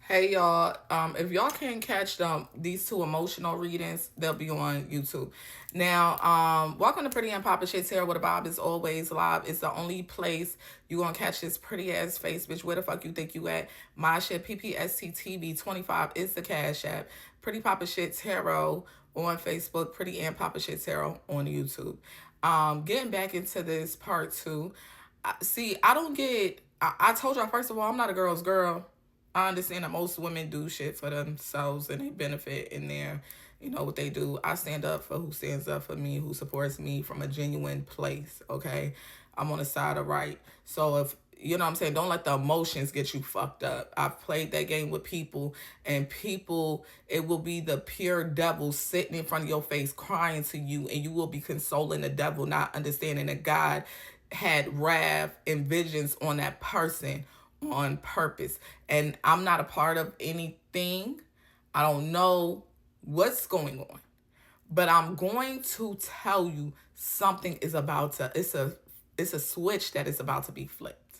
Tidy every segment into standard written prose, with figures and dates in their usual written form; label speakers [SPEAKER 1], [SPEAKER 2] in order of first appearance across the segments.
[SPEAKER 1] Hey y'all, if y'all can't catch them, these two emotional readings, they'll be on YouTube. Now, welcome to Pretty and Popping Shittarot with a Bob is always live. It's the only place you gonna catch this pretty ass face, bitch. Where the fuck you think you at? My shit, PPSTTV25 is the Cash App. Pretty Popping Shit Tarot on Facebook, Pretty and Popping Shit Tarot on YouTube. Getting back into this part two. See, I don't get. I told y'all first of all, I'm not a girl's girl. I understand that most women do shit for themselves and they benefit in their, what they do. I stand up for who stands up for me, who supports me from a genuine place, okay? I'm on the side of right. So if, you know what I'm saying, don't let the emotions get you fucked up. I've played that game with people, and people, it will be the pure devil sitting in front of your face crying to you, and you will be consoling the devil, not understanding that God had wrath and visions on that person on purpose. And I'm not a part of anything. I don't know what's going on. But I'm going to tell you something is about to it's a switch that is about to be flipped.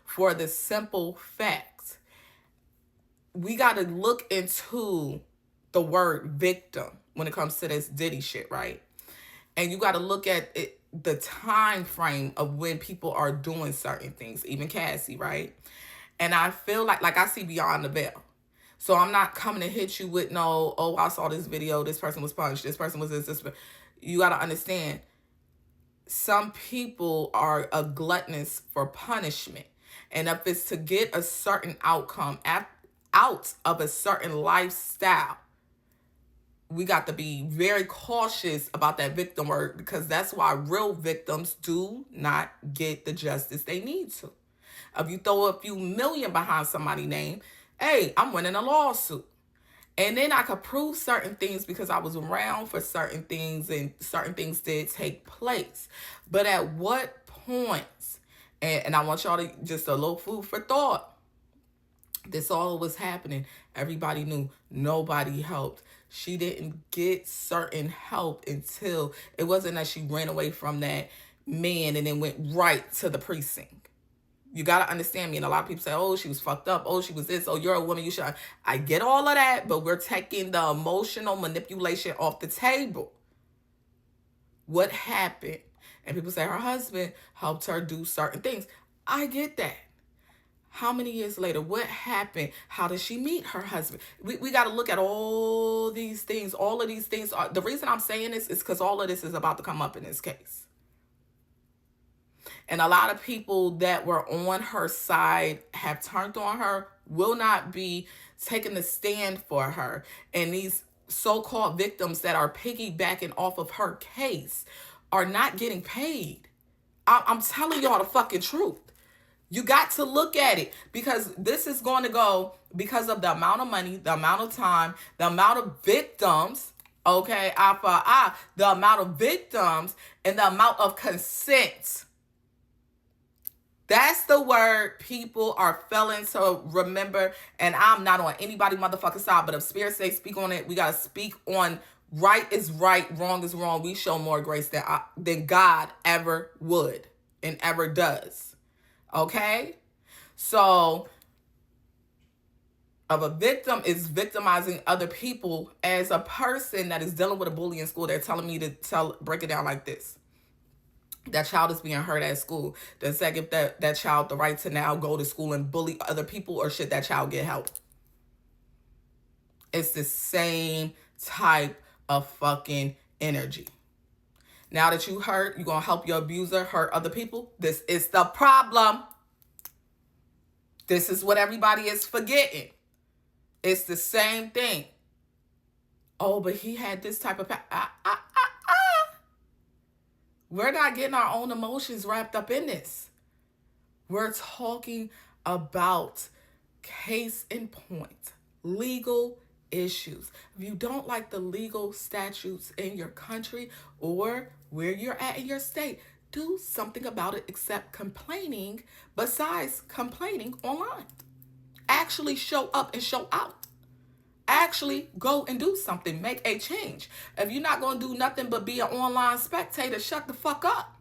[SPEAKER 1] For the simple fact, we got to look into the word victim when it comes to this Diddy shit, right? And you got to look at it, the time frame of when people are doing certain things, even Cassie, right? And I feel like I see beyond the veil. So I'm not coming to hit you with no, oh, I saw this video, this person was punched, this person was this. You got to understand, some people are a gluttonous for punishment. And if it's to get a certain outcome out of a certain lifestyle, we got to be very cautious about that victim word, because that's why real victims do not get the justice they need to. If you throw a few million behind somebody's name, hey, I'm winning a lawsuit. And then I could prove certain things because I was around for certain things and certain things did take place. But at what points, and I want y'all to just a little food for thought, this all was happening. Everybody knew, nobody helped. She didn't get certain help until it wasn't that she ran away from that man and then went right to the precinct. You got to understand me. And a lot of people say, oh, she was fucked up. Oh, she was this. Oh, you're a woman. You should. I get all of that, but we're taking the emotional manipulation off the table. What happened? And people say her husband helped her do certain things. I get that. How many years later? What happened? How did she meet her husband? We got to look at all these things. All of these things. The reason I'm saying this is because all of this is about to come up in this case. And a lot of people that were on her side have turned on her, will not be taking the stand for her. And these so-called victims that are piggybacking off of her case are not getting paid. I'm telling y'all the fucking truth. You got to look at it, because this is going to go because of the amount of money, the amount of time, the amount of victims, okay, eye for eye, the amount of victims, and the amount of consent. That's the word people are failing to remember. And I'm not on anybody motherfucking side, but if spirit say speak on it, we got to speak on right is right, wrong is wrong. We show more grace than God ever would and ever does. Okay? So, of a victim is victimizing other people. As a person that is dealing with a bully in school, they're telling me to break it down like this. That child is being hurt at school. Does that give that child the right to now go to school and bully other people, or should that child get help? It's the same type of fucking energy. Now that you hurt, you're going to help your abuser hurt other people? This is the problem. This is what everybody is forgetting. It's the same thing. Oh, but he had this type of... We're not getting our own emotions wrapped up in this. We're talking about case in point, legal issues. If you don't like the legal statutes in your country or where you're at in your state, do something about it except complaining. Besides complaining online, actually show up and show out. Actually go and do something. Make a change. If you're not going to do nothing but be an online spectator, shut the fuck up.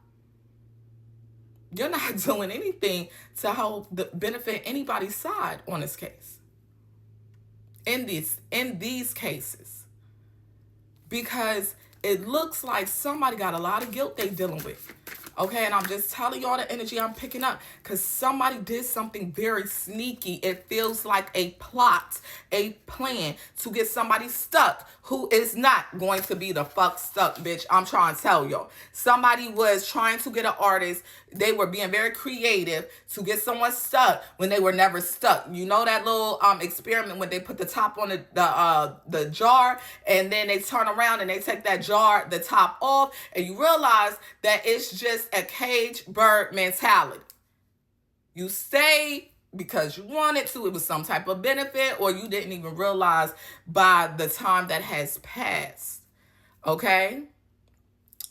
[SPEAKER 1] You're not doing anything to help benefit anybody's side on this case. in these cases, because it looks like somebody got a lot of guilt they dealing with. Okay, and I'm just telling y'all the energy I'm picking up, because somebody did something very sneaky. It feels like a plot, a plan to get somebody stuck who is not going to be the fuck stuck, bitch. I'm trying to tell y'all. Somebody was trying to get an artist. They were being very creative to get someone stuck when they were never stuck. You know that little experiment when they put the top on the jar, and then they turn around and they take that jar, the top off, and you realize that it's just a cage bird mentality. You stay because you wanted to. It was some type of benefit, or you didn't even realize by the time that has passed. Okay?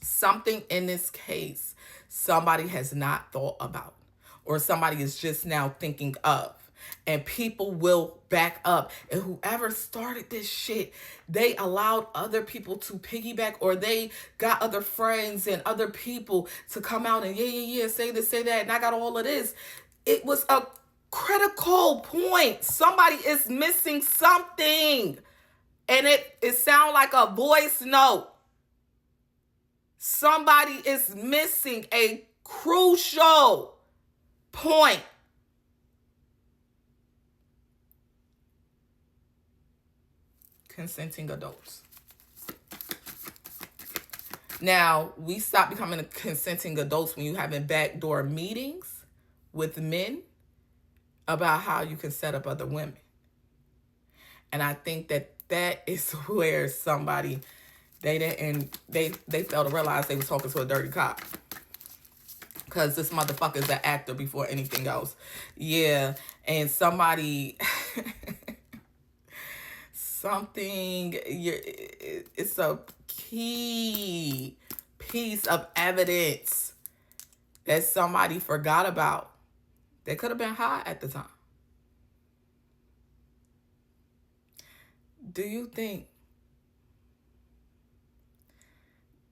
[SPEAKER 1] Something in this case somebody has not thought about, or somebody is just now thinking of. And people will back up. And whoever started this shit, they allowed other people to piggyback, or they got other friends and other people to come out and say this, say that, and I got all of this. It was a critical point. Somebody is missing something. And it sounds like a voice note. Somebody is missing a crucial point. Consenting adults. Now, we stop becoming consenting adults when you having backdoor meetings with men about how you can set up other women. And I think that is where somebody, they failed to realize they was talking to a dirty cop. Because this motherfucker is an actor before anything else. Yeah, and somebody... it's a key piece of evidence that somebody forgot about. They could have been high at the time. Do you think,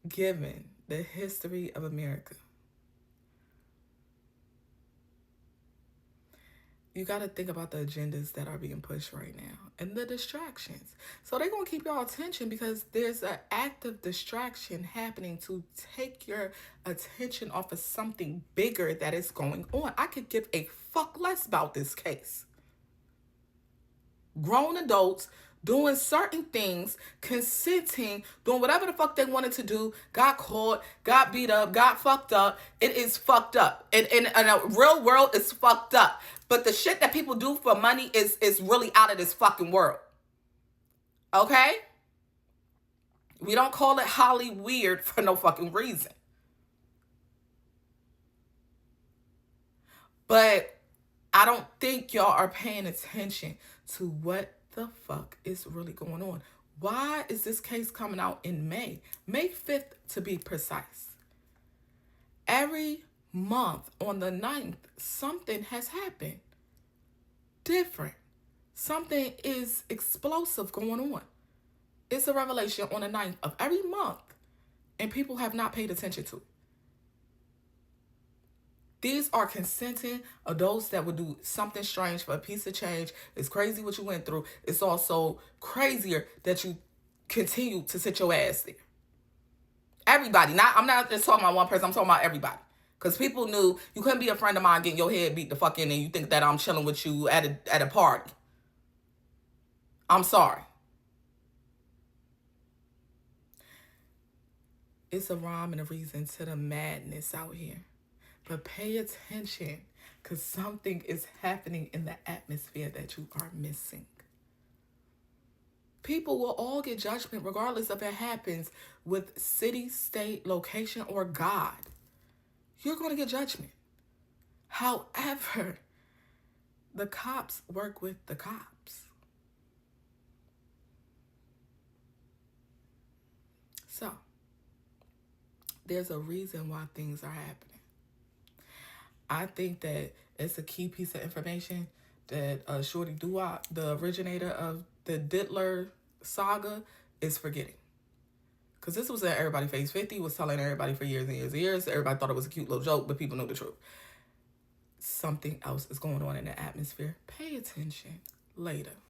[SPEAKER 1] given the history of America, you got to think about the agendas that are being pushed right now and the distractions. So they're going to keep your attention because there's an active distraction happening to take your attention off of something bigger that is going on. I could give a fuck less about this case. Grown adults doing certain things, consenting, doing whatever the fuck they wanted to do, got caught, got beat up, got fucked up. It is fucked up. In a real world, it's fucked up. But the shit that people do for money is really out of this fucking world. Okay? We don't call it Holly weird for no fucking reason. But I don't think y'all are paying attention to what the fuck is really going on. Why is this case coming out in May? May 5th to be precise. Every month on the 9th, something has happened. Different. Something is explosive going on. It's a revelation on the 9th of every month, and people have not paid attention to it. These are consenting adults that would do something strange for a piece of change. It's crazy what you went through. It's also crazier that you continue to sit your ass there. Everybody. I'm not just talking about one person. I'm talking about everybody. Because people knew you couldn't be a friend of mine getting your head beat the fuck in and you think that I'm chilling with you at a party. I'm sorry. It's a rhyme and a reason to the madness out here. But pay attention, because something is happening in the atmosphere that you are missing. People will all get judgment regardless if it happens with city, state, location, or God. You're going to get judgment. However, the cops work with the cops. So, there's a reason why things are happening. I think that it's a key piece of information that Shorty Doo-Wop, the originator of the Diddler saga, is forgetting. Because this was in everybody's face. 50 was telling everybody for years and years and years. Everybody thought it was a cute little joke, but people know the truth. Something else is going on in the atmosphere. Pay attention later.